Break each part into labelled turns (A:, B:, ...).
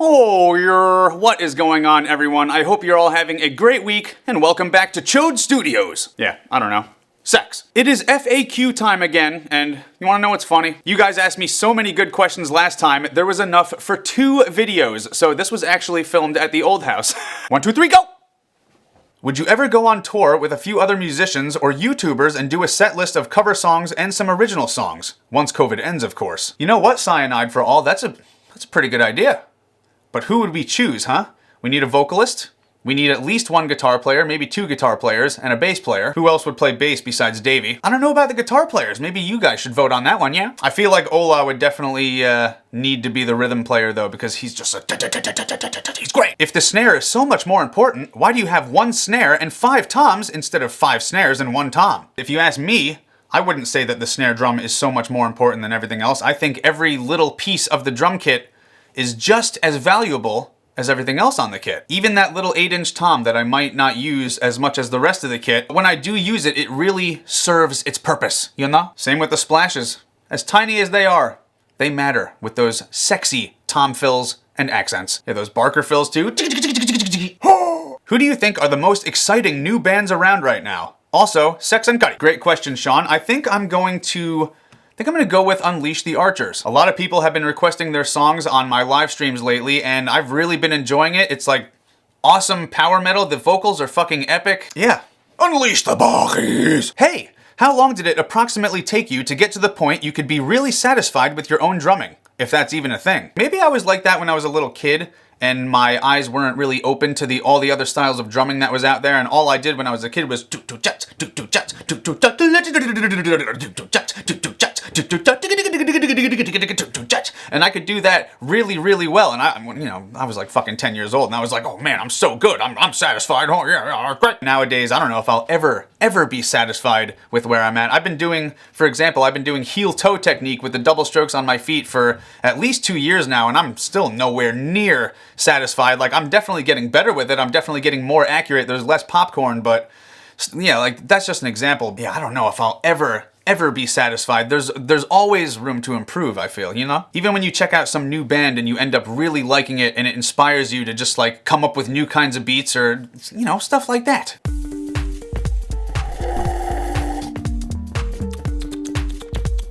A: What is going on, everyone? I hope you're all having a great week, and welcome back to Chode Studios. Yeah, I don't know. Sex. It is FAQ time again, and you wanna know what's funny? You guys asked me so many good questions last time, there was enough for 2 videos, so this was actually filmed at the old house. 1, 2, 3, go! Would you ever go on tour with a few other musicians or YouTubers and do a set list of cover songs and some original songs? Once COVID ends, of course. You know what, Cyanide for All? That's a pretty good idea. But who would we choose, huh? We need a vocalist. We need at least 1 guitar player, maybe 2 guitar players, and a bass player. Who else would play bass besides Davey? I don't know about the guitar players. Maybe you guys should vote on that one, yeah? I feel like Ola would definitely need to be the rhythm player, though, because he's just he's great. If the snare is so much more important, why do you have 1 snare and 5 toms instead of 5 snares and 1 tom? If you ask me, I wouldn't say that the snare drum is so much more important than everything else. I think every little piece of the drum kit is just as valuable as everything else on the kit. Even that little 8-inch tom that I might not use as much as the rest of the kit, when I do use it, it really serves its purpose, you know? Same with the splashes. As tiny as they are, they matter with those sexy tom fills and accents. Yeah, those Barker fills too. Who do you think are the most exciting new bands around right now? Also, Sex and Cutty. Great question, Sean. I think I'm going to go with Unleash the Archers. A lot of people have been requesting their songs on my live streams lately, and I've really been enjoying it. It's like awesome power metal. The vocals are fucking epic. Yeah. Unleash the Bacchies! Hey, how long did it approximately take you to get to the point you could be really satisfied with your own drumming? If that's even a thing. Maybe I was like that when I was a little kid, and my eyes weren't really open to all the other styles of drumming that was out there, and all I did when I was a kid was and I could do that really, really well. And I was like fucking 10 years old, and I was like, oh man, I'm so good. I'm satisfied. Oh yeah, great. Nowadays, I don't know if I'll ever be satisfied with where I'm at. I've been doing heel toe technique with the double strokes on my feet for at least 2 years now, and I'm still nowhere near satisfied. Like, I'm definitely getting better with it. I'm definitely getting more accurate. There's less popcorn, but yeah, like that's just an example. Yeah, I don't know if I'll ever be satisfied. There's always room to improve, I feel, you know? Even when you check out some new band and you end up really liking it and it inspires you to just like come up with new kinds of beats or, you know, stuff like that.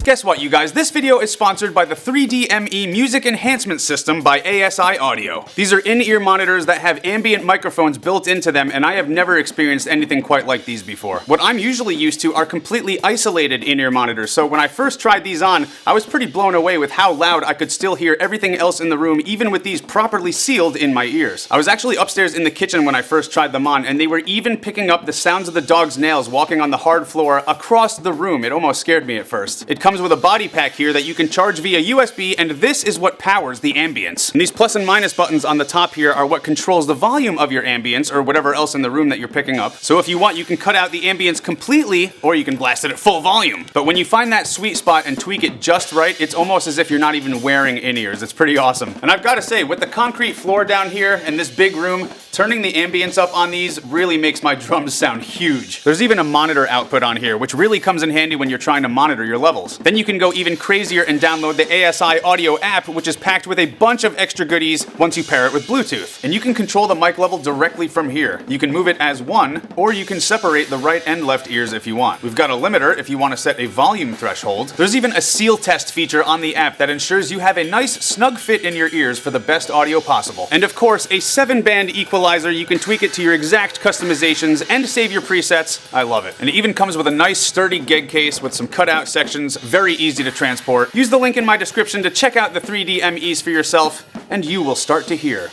A: Guess what, you guys? This video is sponsored by the 3DME Music Enhancement System by ASI Audio. These are in-ear monitors that have ambient microphones built into them, and I have never experienced anything quite like these before. What I'm usually used to are completely isolated in-ear monitors, so when I first tried these on, I was pretty blown away with how loud I could still hear everything else in the room, even with these properly sealed in my ears. I was actually upstairs in the kitchen when I first tried them on, and they were even picking up the sounds of the dog's nails walking on the hard floor across the room. It almost scared me at first. It comes with a body pack here that you can charge via USB, and this is what powers the ambience. And these plus and minus buttons on the top here are what controls the volume of your ambience or whatever else in the room that you're picking up. So if you want, you can cut out the ambience completely, or you can blast it at full volume. But when you find that sweet spot and tweak it just right, it's almost as if you're not even wearing in-ears. It's pretty awesome. And I've got to say, with the concrete floor down here and this big room, turning the ambience up on these really makes my drums sound huge. There's even a monitor output on here, which really comes in handy when you're trying to monitor your levels. Then you can go even crazier and download the ASI Audio app, which is packed with a bunch of extra goodies once you pair it with Bluetooth. And you can control the mic level directly from here. You can move it as one, or you can separate the right and left ears if you want. We've got a limiter if you want to set a volume threshold. There's even a seal test feature on the app that ensures you have a nice snug fit in your ears for the best audio possible. And of course, a 7-band equalizer. You can tweak it to your exact customizations and save your presets. I love it. And it even comes with a nice sturdy gig case with some cutout sections, very easy to transport. Use the link in my description to check out the 3DMEs for yourself, and you will start to hear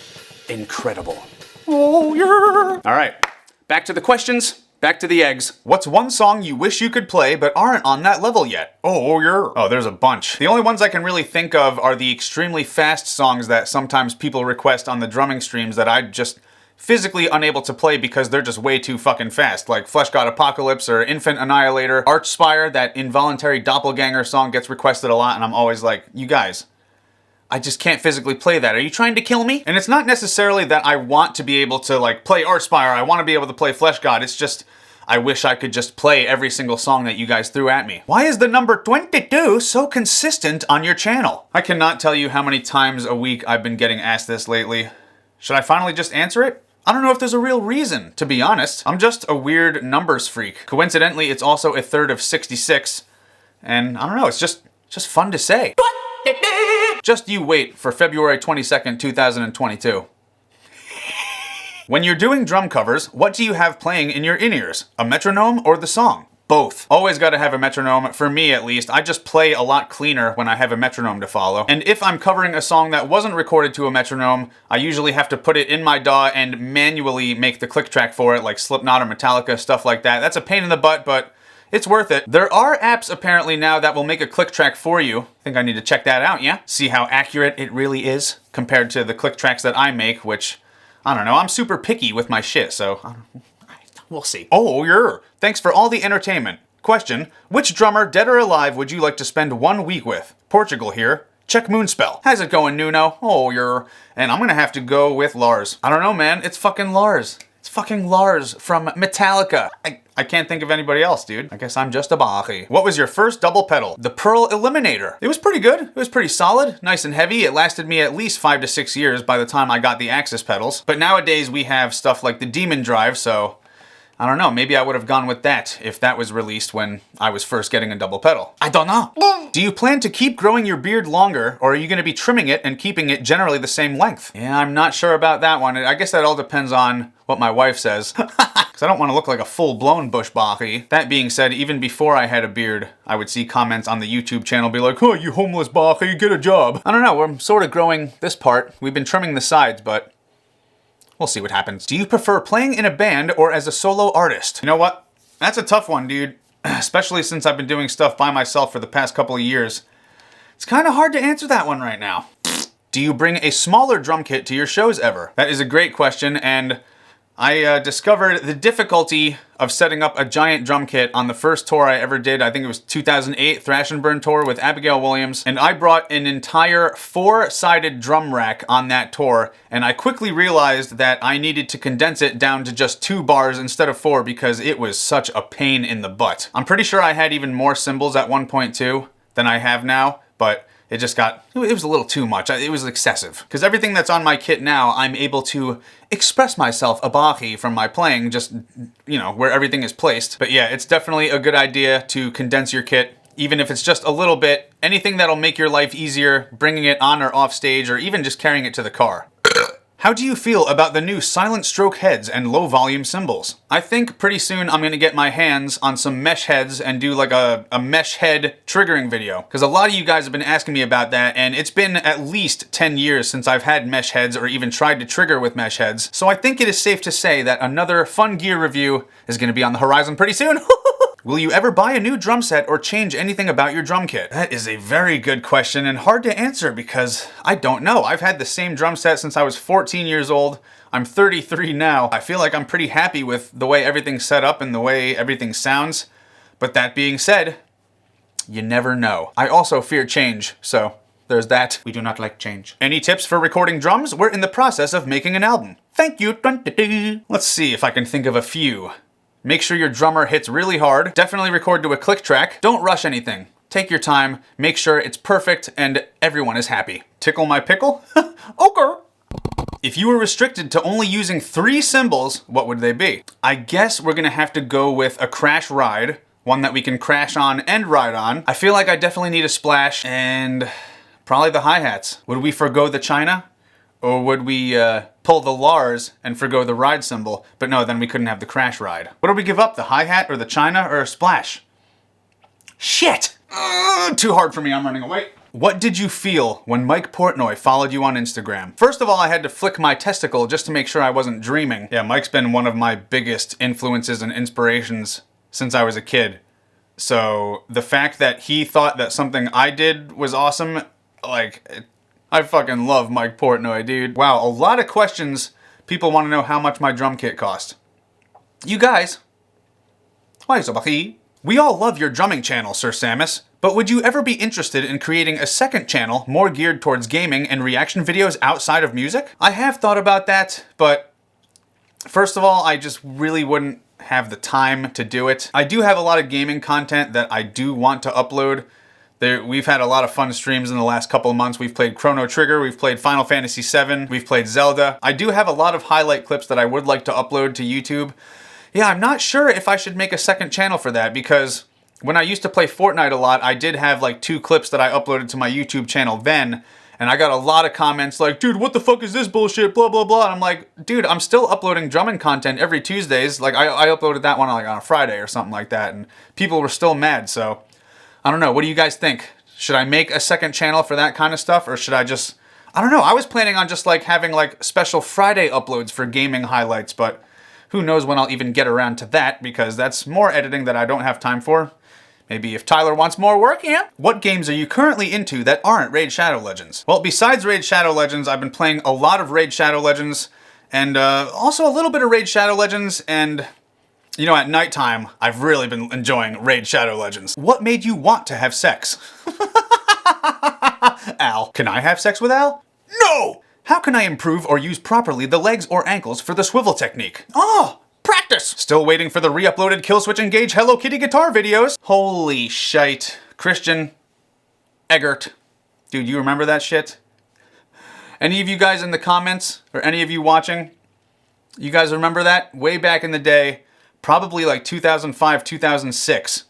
A: incredible. Oh yeah! All right, back to the questions. Back to the eggs. What's one song you wish you could play but aren't on that level yet? Oh, yeah. Oh, there's a bunch. The only ones I can really think of are the extremely fast songs that sometimes people request on the drumming streams that I just physically unable to play because they're just way too fucking fast, like Flesh God Apocalypse or Infant Annihilator. Archspire, that involuntary doppelganger song, gets requested a lot, and I'm always like, you guys, I just can't physically play that. Are you trying to kill me? And it's not necessarily that I want to be able to like play Archspire, I want to be able to play Flesh God, it's just I wish I could just play every single song that you guys threw at me. Why is the number 22 so consistent on your channel? I cannot tell you how many times a week I've been getting asked this lately. Should I finally just answer it? I don't know if there's a real reason, to be honest. I'm just a weird numbers freak. Coincidentally, it's also a third of 66, and I don't know, it's just fun to say. Just you wait for February 22nd, 2022. When you're doing drum covers, what do you have playing in your in-ears? A metronome or the song? Both. Always gotta have a metronome, for me at least. I just play a lot cleaner when I have a metronome to follow. And if I'm covering a song that wasn't recorded to a metronome, I usually have to put it in my DAW and manually make the click track for it, like Slipknot or Metallica, stuff like that. That's a pain in the butt, but it's worth it. There are apps apparently now that will make a click track for you. I think I need to check that out, yeah? See how accurate it really is compared to the click tracks that I make, which, I don't know, I'm super picky with my shit, so we'll see. Oh, thanks for all the entertainment. Question, which drummer, dead or alive, would you like to spend 1 week with? Portugal here. Check Moonspell. How's it going, Nuno? Oh, and I'm gonna have to go with Lars. I don't know, man. It's fucking Lars. It's fucking Lars from Metallica. I can't think of anybody else, dude. I guess I'm just a Bachi. What was your first double pedal? The Pearl Eliminator. It was pretty good. It was pretty solid, nice and heavy. It lasted me at least 5 to 6 years by the time I got the Axis pedals. But nowadays we have stuff like the Demon Drive, so I don't know, maybe I would have gone with that if that was released when I was first getting a double pedal. I don't know. Do you plan to keep growing your beard longer, or are you gonna be trimming it and keeping it generally the same length? Yeah, I'm not sure about that one. I guess that all depends on what my wife says. Because I don't want to look like a full-blown bush Bachi. That being said, even before I had a beard, I would see comments on the YouTube channel be like, oh, you homeless Bachi, get a job. I don't know, we're sort of growing this part. We've been trimming the sides, but we'll see what happens. Do you prefer playing in a band or as a solo artist? You know what? That's a tough one, dude. Especially since I've been doing stuff by myself for the past couple of years. It's kind of hard to answer that one right now. Do you bring a smaller drum kit to your shows ever? That is a great question, and I discovered the difficulty of setting up a giant drum kit on the first tour I ever did. I think it was 2008 Thrash and Burn tour with Abigail Williams, and I brought an entire 4-sided drum rack on that tour, and I quickly realized that I needed to condense it down to just 2 bars instead of 4 because it was such a pain in the butt. I'm pretty sure I had even more cymbals at one point too than I have now, but it was a little too much. It was excessive. Because everything that's on my kit now, I'm able to express myself a Bachi from my playing, just, you know, where everything is placed. But yeah, it's definitely a good idea to condense your kit, even if it's just a little bit. Anything that'll make your life easier, bringing it on or off stage, or even just carrying it to the car. How do you feel about the new silent stroke heads and low volume cymbals? I think pretty soon I'm gonna get my hands on some mesh heads and do like a mesh head triggering video. Because a lot of you guys have been asking me about that, and it's been at least 10 years since I've had mesh heads or even tried to trigger with mesh heads. So I think it is safe to say that another fun gear review is gonna be on the horizon pretty soon. Will you ever buy a new drum set or change anything about your drum kit? That is a very good question and hard to answer because I don't know. I've had the same drum set since I was 14 years old. I'm 33 now. I feel like I'm pretty happy with the way everything's set up and the way everything sounds. But that being said, you never know. I also fear change, so there's that. We do not like change. Any tips for recording drums? We're in the process of making an album. Thank you. Let's see if I can think of a few. Make sure your drummer hits really hard. Definitely record to a click track. Don't rush anything. Take your time, make sure it's perfect, and everyone is happy. Tickle my pickle? Okay. If you were restricted to only using 3 cymbals, what would they be? I guess we're gonna have to go with a crash ride, one that we can crash on and ride on. I feel like I definitely need a splash, and probably the hi-hats. Would we forgo the China? Or would we pull the Lars and forgo the ride cymbal? But no, then we couldn't have the crash ride. What do we give up, the hi-hat or the China or a splash? Shit! Too hard for me, I'm running away. What did you feel when Mike Portnoy followed you on Instagram? First of all, I had to flick my testicle just to make sure I wasn't dreaming. Yeah, Mike's been one of my biggest influences and inspirations since I was a kid. So the fact that he thought that something I did was awesome, like, I fucking love Mike Portnoy, dude. Wow, a lot of questions. People want to know how much my drum kit cost. You guys, why so Bachi? We all love your drumming channel, Sir Samus, but would you ever be interested in creating a second channel more geared towards gaming and reaction videos outside of music? I have thought about that, but first of all, I just really wouldn't have the time to do it. I do have a lot of gaming content that I do want to upload. We've had a lot of fun streams in the last couple of months. We've played Chrono Trigger, we've played Final Fantasy VII, we've played Zelda. I do have a lot of highlight clips that I would like to upload to YouTube. Yeah, I'm not sure if I should make a second channel for that, because when I used to play Fortnite a lot, I did have like 2 clips that I uploaded to my YouTube channel then, and I got a lot of comments like, dude, what the fuck is this bullshit, blah, blah, blah. And I'm like, dude, I'm still uploading drumming content every Tuesdays. Like, I uploaded that one like on a Friday or something like that, and people were still mad, so I don't know. What do you guys think? Should I make a second channel for that kind of stuff, or should I just, I don't know. I was planning on just like having like special Friday uploads for gaming highlights, but who knows when I'll even get around to that, because that's more editing that I don't have time for. Maybe if Tyler wants more work, yeah. What games are you currently into that aren't Raid Shadow Legends? Well, besides Raid Shadow Legends, I've been playing a lot of Raid Shadow Legends, and also a little bit of Raid Shadow Legends, and you know, at nighttime, I've really been enjoying Raid Shadow Legends. What made you want to have sex? Al. Can I have sex with Al? No! How can I improve or use properly the legs or ankles for the swivel technique? Oh! Practice! Still waiting for the re-uploaded Killswitch Engage Hello Kitty guitar videos. Holy shite. Christian Eggert. Dude, you remember that shit? Any of you guys in the comments, or any of you watching, you guys remember that? Way back in the day, probably like 2005, 2006,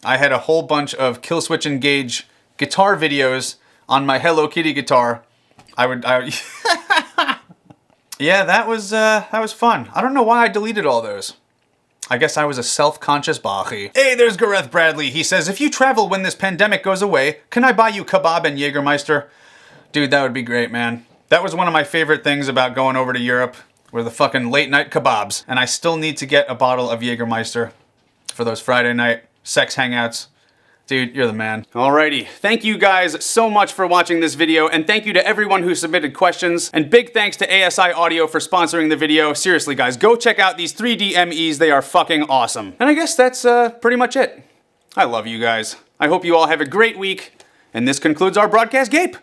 A: I had a whole bunch of Killswitch Engage guitar videos on my Hello Kitty guitar. Yeah, that was fun. I don't know why I deleted all those. I guess I was a self-conscious bachi. Hey, there's Gareth Bradley. He says, if you travel when this pandemic goes away, can I buy you kebab and Jägermeister? Dude, that would be great, man. That was one of my favorite things about going over to Europe, were the fucking late night kebabs. And I still need to get a bottle of Jägermeister for those Friday night sex hangouts. Dude, you're the man. Alrighty, thank you guys so much for watching this video, and thank you to everyone who submitted questions, and big thanks to ASI Audio for sponsoring the video. Seriously guys, go check out these 3DMEs, they are fucking awesome. And I guess that's pretty much it. I love you guys. I hope you all have a great week, and this concludes our broadcast gape.